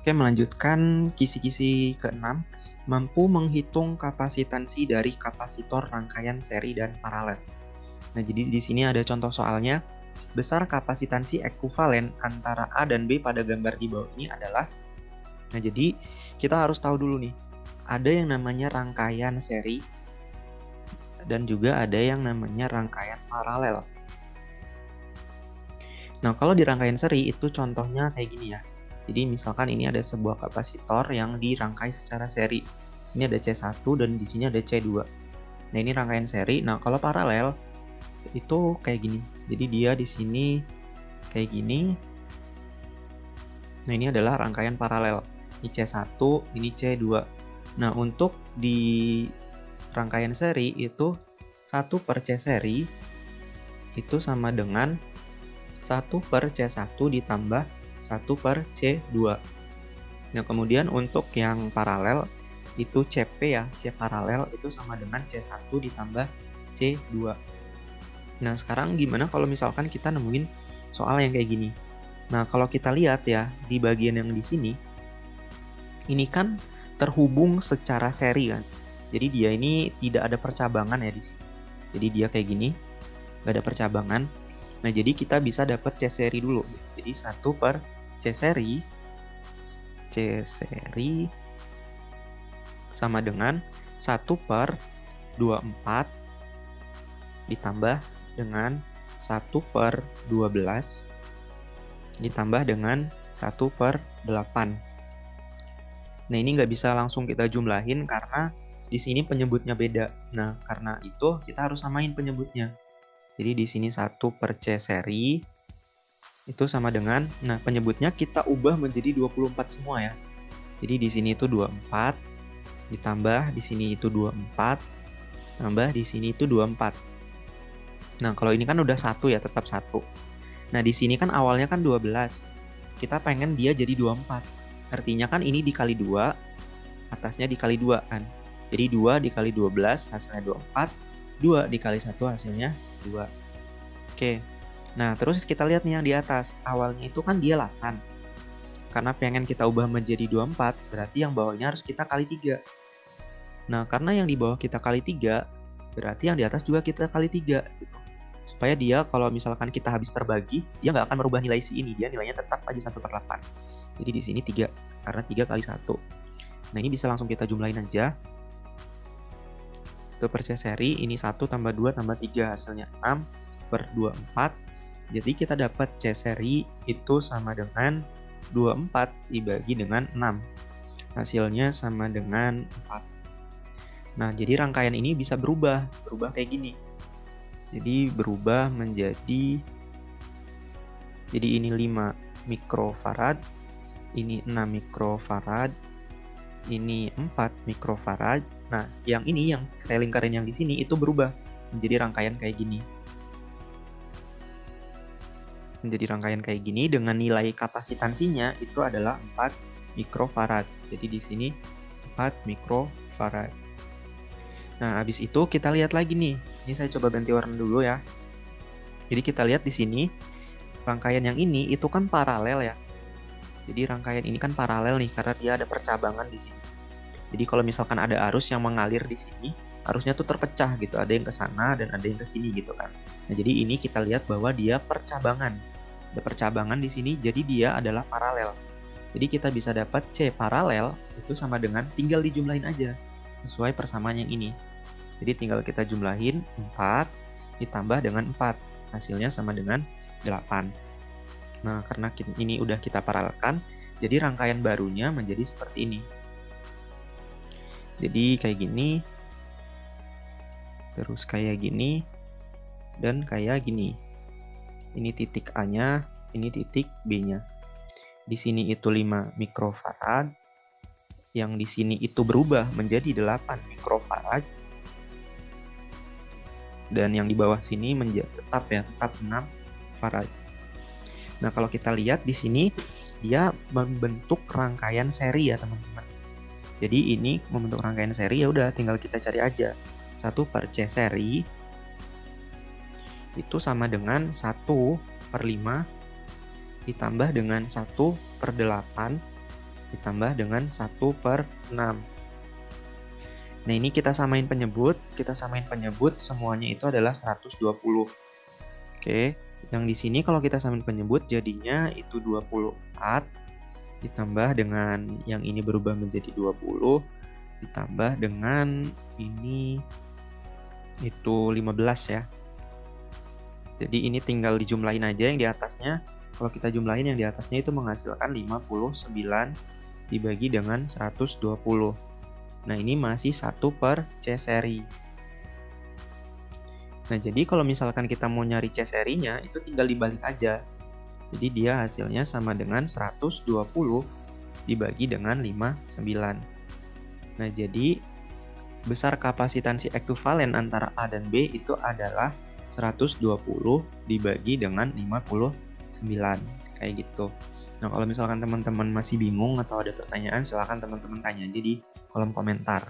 Oke, melanjutkan kisi-kisi ke-6, mampu menghitung kapasitansi dari kapasitor rangkaian seri dan paralel. Nah, jadi di sini ada contoh soalnya. Besar kapasitansi ekuivalen antara A dan B pada gambar di bawah ini adalah. Nah, jadi kita harus tahu dulu nih, ada yang namanya rangkaian seri dan juga ada yang namanya rangkaian paralel. Nah, kalau di rangkaian seri itu contohnya kayak gini ya. Jadi misalkan ini ada sebuah kapasitor yang dirangkai secara seri. Ini ada C1 dan di sini ada C2. Nah, ini rangkaian seri. Nah, kalau paralel itu kayak gini. Jadi dia di sini kayak gini. Nah, ini adalah rangkaian paralel. Ini C1, ini C2. Nah, untuk di rangkaian seri itu 1 per C seri itu sama dengan 1 per C1 ditambah 1 per C2. Nah, kemudian untuk yang paralel itu CP ya, C paralel itu sama dengan C1 ditambah C2. Nah, sekarang gimana kalau misalkan kita nemuin soal yang kayak gini? Nah, kalau kita lihat ya, di bagian yang di sini, ini kan terhubung secara seri kan. Jadi dia ini tidak ada percabangan ya di sini. Jadi dia kayak gini, nggak ada percabangan. Nah, jadi kita bisa dapat C seri dulu. Jadi 1 per C seri sama dengan 1 per 24 ditambah dengan 1 per 12 ditambah dengan 1 per 8. Nah, ini nggak bisa langsung kita jumlahin karena di sini penyebutnya beda. Nah, karena itu kita harus samain penyebutnya. Jadi di sini 1 per C seri itu sama dengan, nah penyebutnya kita ubah menjadi 24 semua ya. Jadi di sini itu 24 ditambah di sini itu 24 tambah di sini itu 24. Nah, kalau ini kan udah 1 ya, tetap 1. Nah, di sini kan awalnya kan 12. Kita pengen dia jadi 24. Artinya kan ini dikali 2, atasnya dikali 2 kan. Jadi 2 dikali 12 hasilnya 24, 2 dikali 1 hasilnya 2. Oke. Nah, terus kita lihat nih yang di atas. Awalnya itu kan dia 8. Karena pengen kita ubah menjadi 24, berarti yang bawahnya harus kita kali 3. Nah, karena yang di bawah kita kali 3, berarti yang di atas juga kita kali 3. Gitu. Supaya dia kalau misalkan kita habis terbagi, dia nggak akan merubah nilai si ini. Dia nilainya tetap aja 1 per 8. Jadi di sini 3, karena 3 kali 1. Nah, ini bisa langsung kita jumlahin aja. 1 per C seri, ini 1 tambah 2 tambah 3, hasilnya 6 per 24. Jadi kita dapat C seri itu sama dengan 24 dibagi dengan 6. Hasilnya sama dengan 4. Nah, jadi rangkaian ini bisa berubah kayak gini. Jadi berubah menjadi, jadi ini 5 mikrofarad, ini 6 mikrofarad, ini 4 mikrofarad. Nah, yang ini yang saya lingkarin yang di sini itu berubah menjadi rangkaian kayak gini. Menjadi rangkaian kayak gini dengan nilai kapasitansinya itu adalah 4 mikrofarad. Jadi di sini 4 mikrofarad. Nah, habis itu kita lihat lagi nih. Ini saya coba ganti warna dulu ya. Jadi kita lihat di sini rangkaian yang ini itu kan paralel ya. Jadi rangkaian ini kan paralel nih karena dia ada percabangan di sini. Jadi kalau misalkan ada arus yang mengalir di sini, arusnya tuh terpecah gitu. Ada yang ke sana dan ada yang ke sini gitu kan. Nah, jadi ini kita lihat bahwa dia percabangan. Ada percabangan di sini, jadi dia adalah paralel. Jadi kita bisa dapat C paralel itu sama dengan tinggal dijumlahin aja sesuai persamaan yang ini. Jadi tinggal kita jumlahin 4 ditambah dengan 4. Hasilnya sama dengan 8. Nah, karena ini udah kita paralelkan, jadi rangkaian barunya menjadi seperti ini. Jadi kayak gini, terus kayak gini, dan kayak gini. Ini titik A-nya, ini titik B-nya. Di sini itu 5 mikrofarad, yang di sini itu berubah menjadi 8 mikrofarad, dan yang di bawah sini tetap 6 farad. Nah, kalau kita lihat di sini dia membentuk rangkaian seri ya, teman-teman. Jadi ini membentuk rangkaian seri, ya udah tinggal kita cari aja. 1 per C seri itu sama dengan 1 per 5 ditambah dengan 1 per 8 ditambah dengan 1/6. Nah, ini kita samain penyebut. Kita samain penyebut, semuanya itu adalah 120. Oke, yang di sini kalau kita samain penyebut, jadinya itu 24, ditambah dengan yang ini berubah menjadi 20, ditambah dengan ini itu 15 ya. Jadi ini tinggal dijumlahin aja yang di atasnya. Kalau kita jumlahin yang di atasnya itu menghasilkan 59 dibagi dengan 120. Nah, ini masih 1/C seri. Nah, jadi kalau misalkan kita mau nyari C serinya, itu tinggal dibalik aja. Jadi dia hasilnya sama dengan 120 dibagi dengan 59. Nah, jadi besar kapasitansi ekuivalen antara A dan B itu adalah 120 dibagi dengan 59. Kayak gitu. Nah, kalau misalkan teman-teman masih bingung atau ada pertanyaan, silahkan teman-teman tanya aja di kolom komentar.